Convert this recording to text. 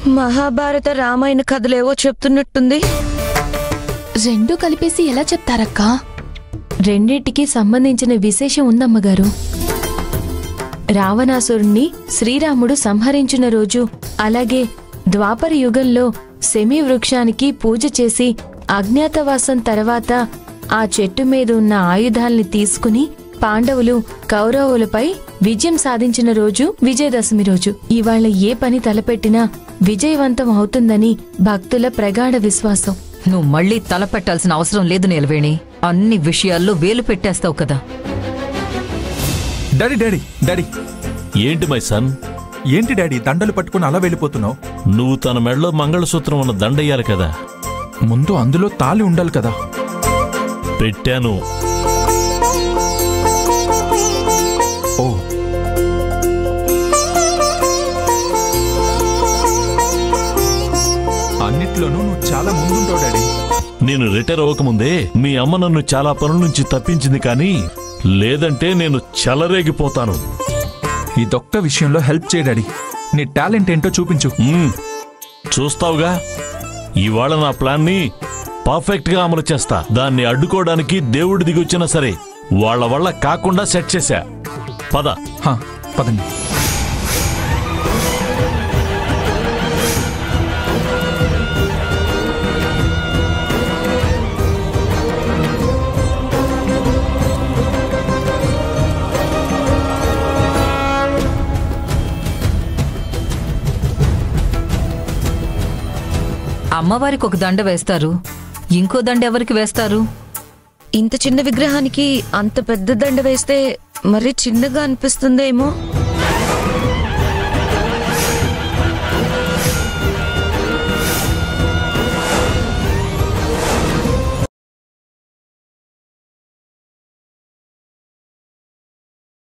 మహాభారత రామాయణ కథలేవో చెప్తున్నట్టుంది. రెండు కలిపేసి ఎలా చెప్తారక్కా? రెండింటికి సంబంధించిన విశేషం ఉందమ్మగారు. రావణాసురుణ్ణి శ్రీరాముడు సంహరించిన రోజు, అలాగే ద్వాపర యుగంలో శమీ వృక్షానికి పూజ చేసి అజ్ఞాతవాసం తర్వాత ఆ చెట్టు మీద ఉన్న ఆయుధాల్ని తీసుకుని పాండవులు కౌరవులపై విజయం సాధించిన రోజు విజయదశమి రోజు. ఇవాళ ఏ పని తలపెట్టినా విజయవంతం అవుతుందని భక్తుల ప్రగాఢ విశ్వాసం. నువ్వు మళ్ళీ తలపెట్టాల్సిన అవసరం లేదు నీలవేణి. అన్ని విషయాల్లో వేలు పెట్టేస్తావు కదా. డాడీ డాడీ డాడీ ఏంటి మై సన్? ఏంటి డాడీ దండలు పట్టుకుని అలా వెళ్ళిపోతున్నావు? నువ్వు తన మెడలో మంగళసూత్రం ఉన్న దండయ్యాలి కదా. ముందు అందులో తాళి ఉండాలి కదా. పెట్టాను. ఓ అన్నిట్లోనూ నువ్వు చాలా ముందుంటావు డాడీ. నేను రిటైర్ అవ్వకముందే మీ అమ్మ నన్ను చాలా పనుల నుంచి తప్పించింది, కానీ లేదంటే నేను చెలరేగిపోతాను. ఇదొక్క విషయంలో హెల్ప్ చేయ డాడీ. నీ టాలెంట్ ఏంటో చూపించు. చూస్తావుగా, ఇవాళ నా ప్లాన్ని పర్ఫెక్ట్ గా అమలు చేస్తా. దాన్ని అడ్డుకోవడానికి దేవుడి దిగొచ్చినా సరే వాళ్ళ వల్ల కాకుండా సెట్ చేశా. పద. పదండి. అమ్మవారికి ఒక దండ వేస్తారు, ఇంకో దండ ఎవరికి వేస్తారు? ఇంత చిన్న విగ్రహానికి అంత పెద్ద దండ వేస్తే మరీ చిన్నగా అనిపిస్తుందేమో.